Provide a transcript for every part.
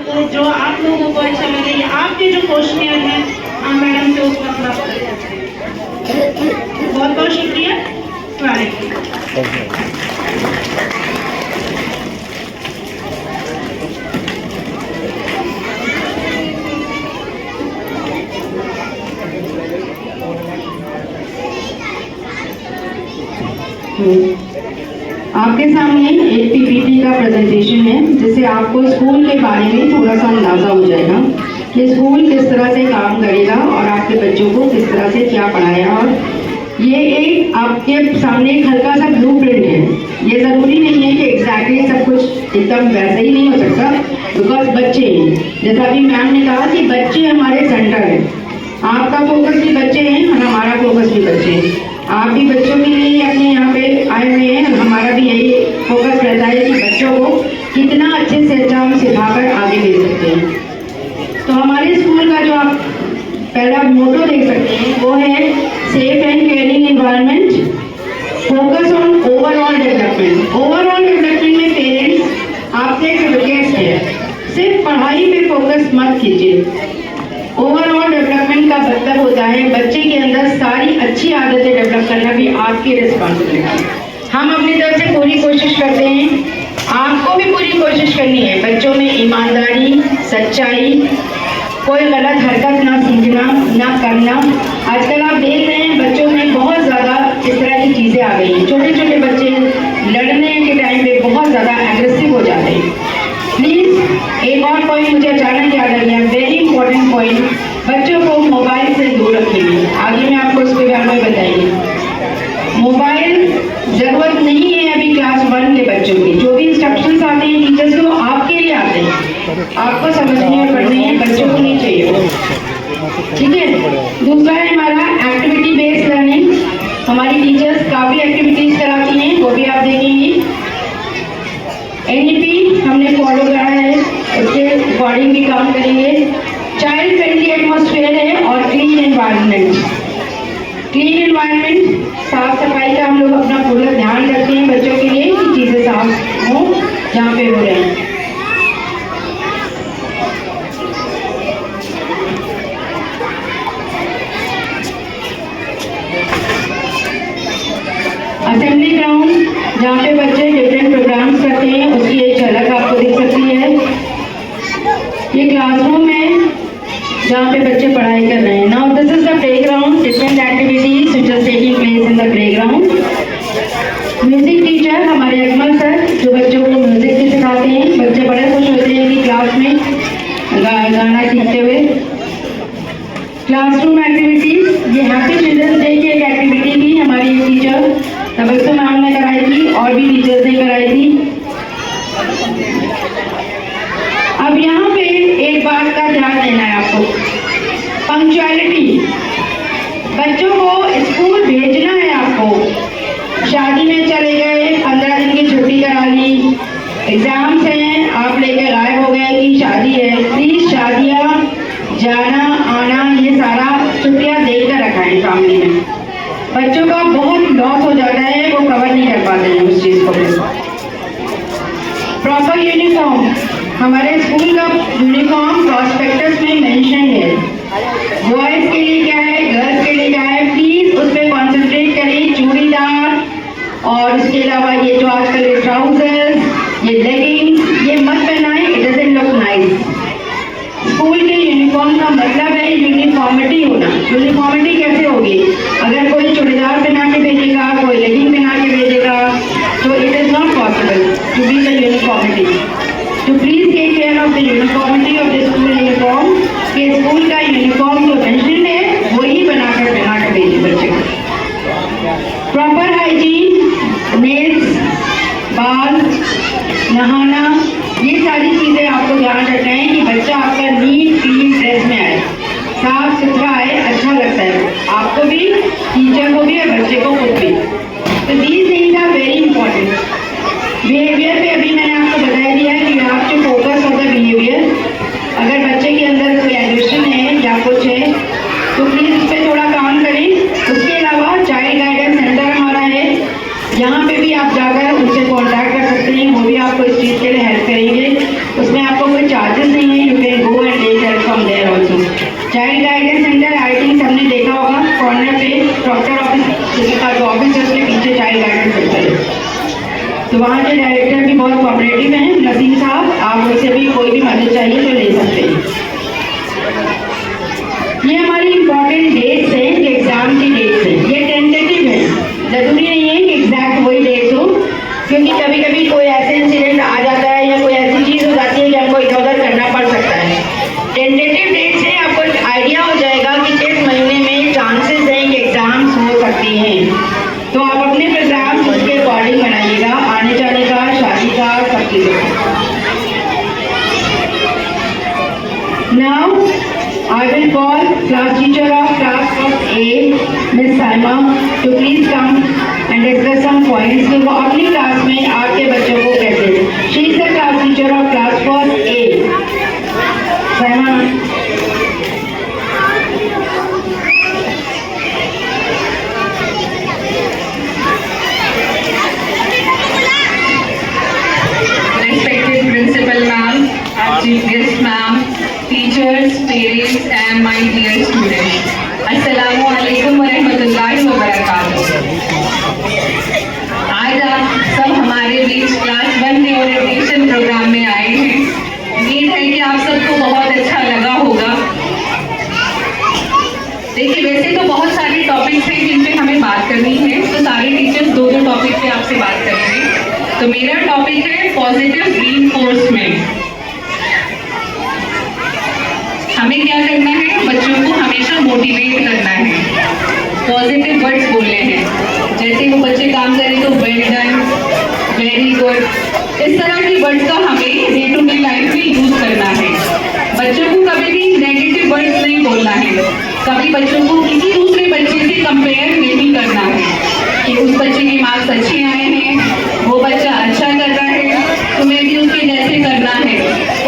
तो जो आप लोगों को अच्छा लगे, आपके जो क्वेश्चन हैं आप मैडम से उसका प्राप्त कर सकते हैं। बहुत बहुत शुक्रिया। आपके सामने एक पीपीटी का प्रेजेंटेशन है जिससे आपको स्कूल के बारे में थोड़ा सा अंदाजा हो जाएगा कि स्कूल किस तरह से काम करेगा और आपके बच्चों को किस तरह से क्या पढ़ाया। और ये एक आपके सामने एक हल्का सा ब्लूप्रिंट है। ये ज़रूरी नहीं है कि एग्जैक्टली सब कुछ एकदम वैसे ही नहीं हो सकता, बिकॉज बच्चे हैं, जैसा अभी मैम ने कहा कि बच्चे हमारे सेंटर हैं। आपका फोकस भी बच्चे हैं और हमारा फोकस भी बच्चे हैं। आप भी बच्चों के लिए अपने यहाँ पे आए हुए हैं। हमारा भी यही फोकस रहता है कि बच्चों को कितना अच्छे से अच्छा हम सिखाकर आगे भेज सकते हैं। तो हमारे स्कूल का जो आप पहला मोटो देख सकते हैं वो है safe and caring environment, focus on overall development. Overall development में पेरेंट्स आपसे एक रिक्वेस्ट है, सिर्फ पढ़ाई पे फोकस मत कीजिए। ओवरऑल डेवलपमेंट का मतलब होता है बच्चे के अंदर सारी अच्छी आदतें डेवलप करना भी आपकी रिस्पॉन्सिबिलिटी। हम अपनी तरफ से पूरी कोशिश करते हैं, आपको भी पूरी कोशिश करनी है बच्चों में ईमानदारी, सच्चाई, कोई गलत हरकत ना सीखना ना करना। आजकल आप देख रहे हैं बच्चों में बहुत ज़्यादा इस तरह की चीज़ें आ गई हैं। छोटे छोटे बच्चे लड़ने के टाइम पे बहुत ज़्यादा एग्रेसिव हो जाते हैं। प्लीज़ एक और पॉइंट मुझे अचानक याद आ गया, वेरी इंपॉर्टेंट पॉइंट, बच्चों को मोबाइल से दूर रखिए। आगे मैं आपको उसके बारे में बताइए। मोबाइल ज़रूरत नहीं है अभी क्लास 1 के बच्चों की। जो भी इंस्ट्रक्शंस आते हैं टीचर्स के वो आपके लिए आते हैं, आपको समझने और पढ़ने हैं, बच्चों को नहीं चाहिए। ठीक है। दूसरा है हमारा एक्टिविटी बेस्ड लर्निंग। हमारी टीचर्स काफ़ी एक्टिविटीज़ कराती हैं, वो भी आप देखेंगे। NEP हमने फॉलो करा है, उसके अकॉर्डिंग भी काम करेंगे। चाइल्ड फ्रेंडली एटमॉस्फेयर है और क्लीन एनवायरनमेंट। क्लीन एनवायरनमेंट, साफ सफाई का हम लोग अपना पूरा ध्यान रखते हैं बच्चों के लिए कि चीज़ें साफ हों जहाँ पे हो रहे हैं। असेंबली ग्राउंड जहाँ पे बच्चे डिफरेंट प्रोग्राम्स करते हैं उसकी एक झलक आपको दिख सकती है। ये क्लासरूम है जहाँ पे बच्चे पढ़ाई कर रहे हैं। Now this is the playground, different activities which are taking place in the playground. Music teacher हमारे अकमल सर जो बच्चों को म्यूजिक भी सिखाते हैं। बच्चे बड़े खुश होते हैं कि क्लास में गाना सीखते हुए। क्लासरूम एक्टिविटीज, ये हैप्पी चिल्ड्रंस डे की एक एक्टिविटी थी, हमारी टीचर तबस्सुम मैम ने कराई थी और भी टीचर्स ने कराई थी। अब यहाँ पे एक बात का ध्यान देना है आपको, पंक्चुअलिटी। बच्चों को स्कूल भेजना है आपको। शादी में चले गए, 15 दिन की छुट्टी करा ली, एग्जाम्स हैं, आप लेके गायब हो गए कि शादी है। प्लीज शादियाँ, जाना आना, ये सारा छुट्टियाँ देकर रखाएं फैमिली में। बच्चों का बहुत लॉस हो जाता है, वो कवर नहीं कर पाते हैं उस चीज़ को। प्रॉपर यूनिफॉर्म, हमारे स्कूल का यूनिफॉर्म प्रॉस्पेक्टस में मेंशन है। बॉयज़ के लिए क्या है, गर्ल्स के लिए क्या है, प्लीज़ उस पर कॉन्सेंट्रेट करें। चूड़ीदार और उसके अलावा ये जो आजकल ये ट्राउजर्स, ये लेगिंग्स, ये मत पहनाएं, it doesn't look nice. School के यूनिफॉर्म का मतलब है यूनिफॉर्मिटी होना। यूनिफॉर्मिटी कैसे होगी? अगर कोई चूड़ीदार पहना के भेजेगा, कोई लेगिंग पहना के भेजेगा, तो it is not possible to be the uniformity. तो please take care of the uniformity of the school uniform. कि स्कूल का यूनिफॉर्म जो मेंशन है वही बनाकर पहना कर भेजिए बच्चे को। प्रॉपर हाइजीन, नेल्स, बाल, नहाना, ये सारी चीज़ें आपको ध्यान रखना है कि बच्चा आपका नीट क्लीन ड्रेस में आए, साफ सुथरा आए, अच्छा लगता है आपको भी, टीचर को भी और बच्चे को खुद भी। तो these things are very important. Behaviour पे अभी मैंने आपको बता दिया है कि you have to focus on the behaviour. अगर बच्चे के अंदर कोई एग्रेशन है या कुछ है तो प्लीज़ उस पर थोड़ा काम करें। उसके अलावा चाइल्ड गाइडेंस सेंटर हमारा है, यहाँ पे भी आप जाकर उनसे कॉन्टैक्ट कर सकते हैं, वो भी आपको इस चीज़ के लिए हेल्प करेंगे। उसमें आपको कोई चार्जेस नहीं है, Now, I will call class teacher of class of A, Miss Saima, to please come and discuss some points कि वो अपनी क्लास में आपके बच्चों को कैसे दें। She is the class teacher of class for A. Saima. Respected Principal Ma'am, Chief Guest Ma'am, teachers, parents and my dear students. अस्सलामु अलैकुम व रहमतुल्लाहि व बरकातहू। आज आप सब हमारे बीच क्लास 1 के ओरिएंटेशन प्रोग्राम में आए हैं। उम्मीद है कि आप सबको बहुत अच्छा लगा होगा। देखिए, वैसे तो बहुत सारे टॉपिक्स हैं जिन पे हमें बात करनी है, तो सारे टीचर्स दो टॉपिक पे आपसे बात करेंगे। तो मेरा टॉपिक है पॉजिटिव रीइंफोर्समेंट। हमें क्या करना है? बच्चों को हमेशा मोटिवेट करना है, पॉजिटिव वर्ड्स बोलने हैं। जैसे वो बच्चे काम करें तो वेल डन, वेरी गुड, इस तरह की वर्ड्स का हमें डे टू डे लाइफ में यूज करना है। बच्चों को कभी भी नेगेटिव वर्ड्स नहीं बोलना है। कभी बच्चों को किसी दूसरे बच्चे से कंपेयर नहीं करना है कि उस बच्चे के मार्क्स अच्छे आए हैं, वो बच्चा अच्छा कर रहा है, तुम्हें भी उसके जैसे करना है।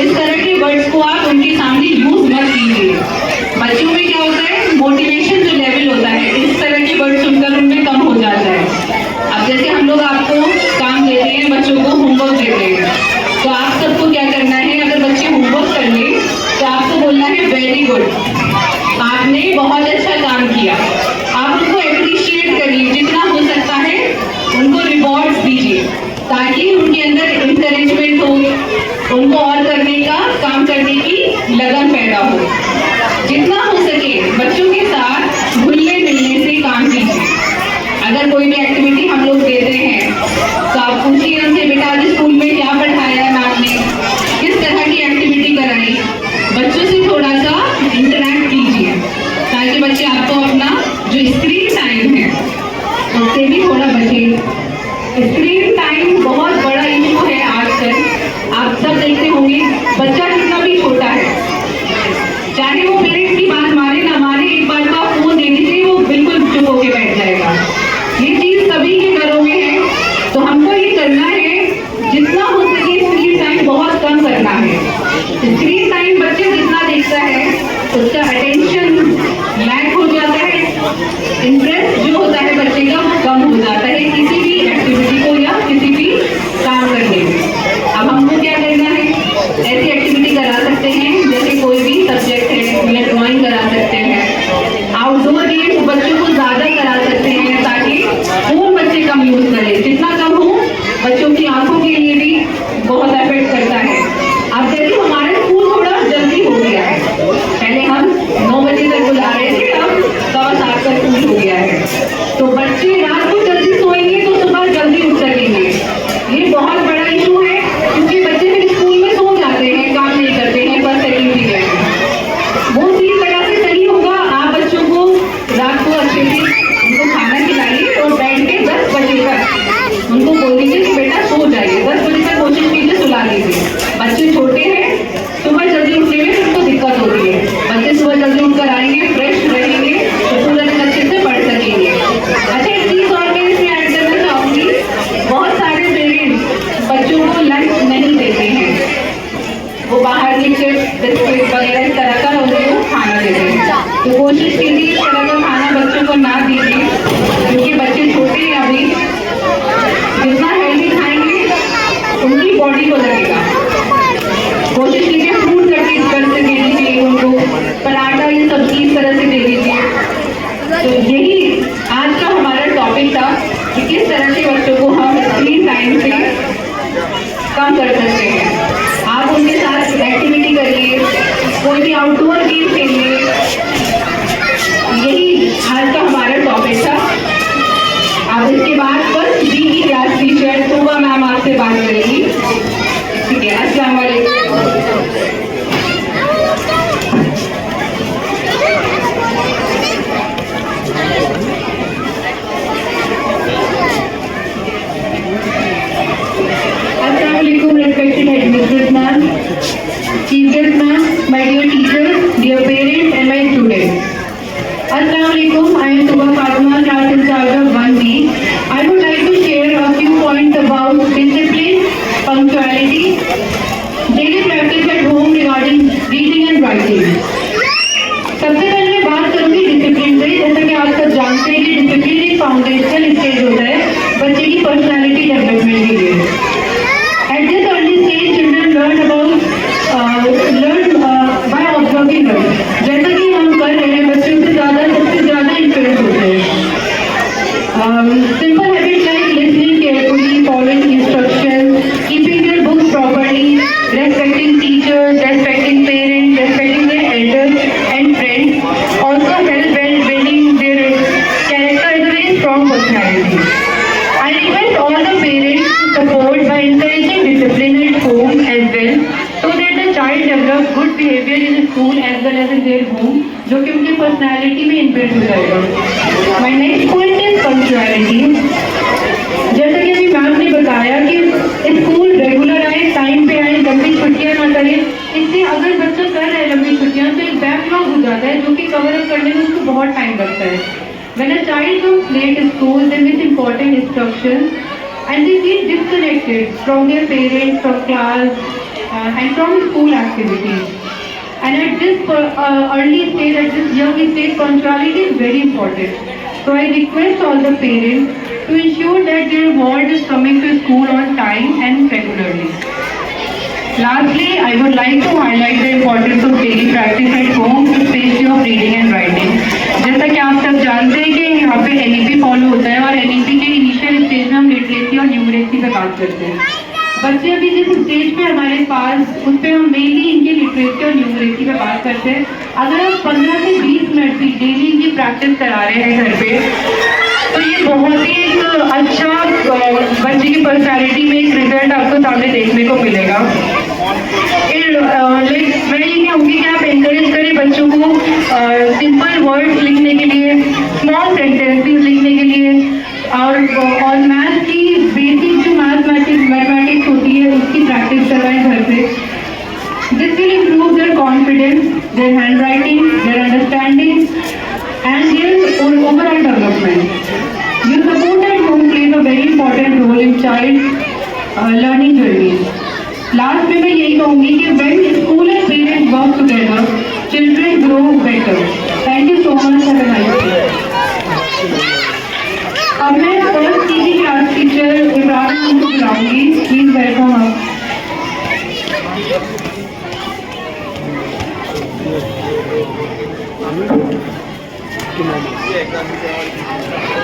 इस तरह के वर्ड्स को आप उनके सामने यूज मत कीजिए। बच्चों में क्या होता है, मोटिवेशन जो लेवल होता है, इस तरह के वर्ड सुनकर उनमें कम हो जाता है। अब जैसे हम लोग आपको काम देते हैं, बच्चों को होमवर्क देते हैं, तो आप सबको क्या करना है? अगर बच्चे होमवर्क कर ले तो आपको बोलना है वेरी गुड, आपने बहुत अच्छा काम किया। आप उनको एप्रिशिएट करिए, जितना हो सकता है उनको रिवॉर्ड्स दीजिए, ताकि उनके अंदर इंकरेजमेंट हो, उनको और करने का, काम करने की लगन पैदा हो। जितना हो सके बच्चों के साथ घुलने मिलने से काम कीजिए। अगर कोई भी एक्टिविटी हम लोग देते हैं तो आप पूछिए उनसे, बेटा आज स्कूल में क्या पढ़ाया मैम ने, किस तरह की एक्टिविटी कराई। बच्चों से थोड़ा सा इंटरेक्ट कीजिए, ताकि बच्चे आपको अपना जो स्क्रीन टाइम है उससे भी थोड़ा बचे। स्क्रीन टाइम बहुत बड़ा इशू है आजकल। आप सब देखते होंगे, बच्चा कितना भी छोटा है, चाहे वो पेरेंट्स की बात माने ना माने, एक बार का फोन देने से वो बिल्कुल चुप होके बैठ जाएगा। ये चीज सभी के घरों में है, तो हमको ये करना है जितना हो सके स्क्रीन टाइम बहुत कम करना है। स्क्रीन टाइम बच्चे जितना देखता है उसका अटेंशन लैक हो जाता है, इंटरेस्ट जो होता है बच्चे का वो कम हो जाता है किसी भी एक्टिविटी को या किसी भी काम करने में। अब हमको क्या करना है? ऐसी एक्टिविटी करा सकते हैं जैसे कोई भी सब्जेक्ट है, या ड्राइंग करा सकते हैं, आउटडोर गेम्स बच्चों को ज्यादा करा सकते हैं, ताकि फोन बच्चे कम यूज करें। जितना कम हो, बच्चों की आंखों के लिए भी बहुत इफेक्ट करता है। अब जैसे हमारा स्कूल थोड़ा जल्दी हो गया है, पहले हम 9 बजे तक बुला रहे थे, अब 7:15 का स्कूल हो गया है, तो बच्चे रात को जल्दी सोएंगे तो सुबह जल्दी उठ सकेंगे। ये बहुत बड़ा इशू है, क्योंकि बच्चे फिर स्कूल में सो जाते हैं, काम नहीं करते हैं, बस सेकंड पीरियड में। वो चीज तरह से सही होगा, आप बच्चों को रात को अच्छे से उनको खाना खिलाइए और बैठ के 10 बजे तक उनको बोलिए कि बेटा सो जाइए। 10 बजे तक कोशिश कीजिए सुला लीजिए। बच्चे छोटे हैं, सुबह जल्दी उठने में उनको दिक्कत होती है। बच्चे सुबह जल्दी उठकर आएंगे, फ्रेश रहेंगे, तो पूरा दिन अच्छे से पढ़ सकेंगे। अच्छा, एक चीज और मैं इसमें ऐड करना चाहूंगी, बहुत सारे पेरेंट्स बच्चों को लंच नहीं देते हैं, वो बाहर के चिप्स, बिस्किट वगैरह इस तरह का उनको खाना देते हैं। तो कोशिश कीजिए इस तरह का खाना बच्चों को ना दीजिए, क्योंकि बच्चे छोटे हैं अभी। जितना हेल्दी खाएंगे उनकी बॉडी को लगेगा। कोशिश कीजिए फ्रूट कट इस तरह से दे दीजिए उनको, पराठा ये सब्जी इस तरह से दे दीजिए। तो यही आज का हमारा टॉपिक था कि किस तरह से बच्चों को हम स्क्रीन टाइम से कम कर सकते हैं। आप उनके साथ एक्टिविटी करिए, कोई भी आउटडोर गेम खेलिए। यही आज का हमारा टॉपिक था। Mrs. Ma'am, my dear teachers, dear parents and my students. Assalamu alaikum. I am Subha Fatma, class in charge of 1B. I would like to share a few points about discipline, punctuality, daily practice at home regarding reading and writing. सबसे पहले मैं बात करूंगी discipline पे। जैसा कि आप सब जानते हैं कि डिसिप्लिन एक फाउंडेशनल स्टेज होता है बच्चे की पर्सनालिटी डेवलपमेंट के लिए। At this early stage, children learn by observing us. जैसा कि हम कर रहे हैं, बच्चों से सबसे ज़्यादा इन्फ्लुएंस होते हैं। Simple habits like listening carefully, following instructions, keeping their books properly, respecting teachers, respecting parents, respecting their elders and friends also help well building their character as a very strong personality. I request all the parents to support by encouraging discipline at home as well, so that the child develops good behavior in school as well as in their home, जो कि उनकी personality में inbuilt हो जाएगा। My next point is punctuality. जैसा कि अभी ma'am ने बताया कि स्कूल रेगुलर आए, टाइम पे आए, लंबी छुट्टियां ना करें। इससे अगर बच्चा कर रहा है लंबी छुट्टियां तो एक बैकलॉग हो जाता है जो कि कवर अप करने में उसको बहुत टाइम लगता है। When a child comes late to school, they miss important instructions and they feel disconnected from their parents, from class and from school activities. And at this early stage, at this young stage, punctuality is very important. So I request all the parents to ensure that their ward is coming to school on time and regularly. Lastly, I would like to highlight the importance of daily practice at home, especially of reading and writing. जैसा कि आप सब जानते हैं कि यहाँ पे NEP follow होता है और NEP के इनिशियल स्टेज में हम लिटरेसी और न्यूमरेसी पे बात करते हैं। बच्चे अभी जिस स्टेज पे हमारे पास, उस पर हम मेनली इनकी लिटरेसी और न्यूमरेसी पे बात करते हैं। अगर आप 15 से 20 मिनट भी डेली इनकी प्रैक्टिस करा रहे हैं घर पे, तो ये बहुत ही एक अच्छा बच्चे की पर्सनैलिटी में एक रिजल्ट आपको सामने देखने को मिलेगा। मैं ये कहूँगी कि आप एनकरेज करें बच्चों को सिंपल वर्ड्स लिखने के लिए, स्मॉल सेंटेंसेस लिखने के लिए और मैथ की बेसिक जो मैथमेटिक्स होती है उसकी प्रैक्टिस करवाएं घर पे। This will improve their confidence, their hand writing, their understanding and their overall development. Your support at home plays a very important role in child learning journey. Last में मैं यही कहूँगी कि when school and parents work together, children grow better. Thank you so much. Have a nice day. अब मैं first TV class teacher Imran को बुलाऊंगी। Please welcome आप। ये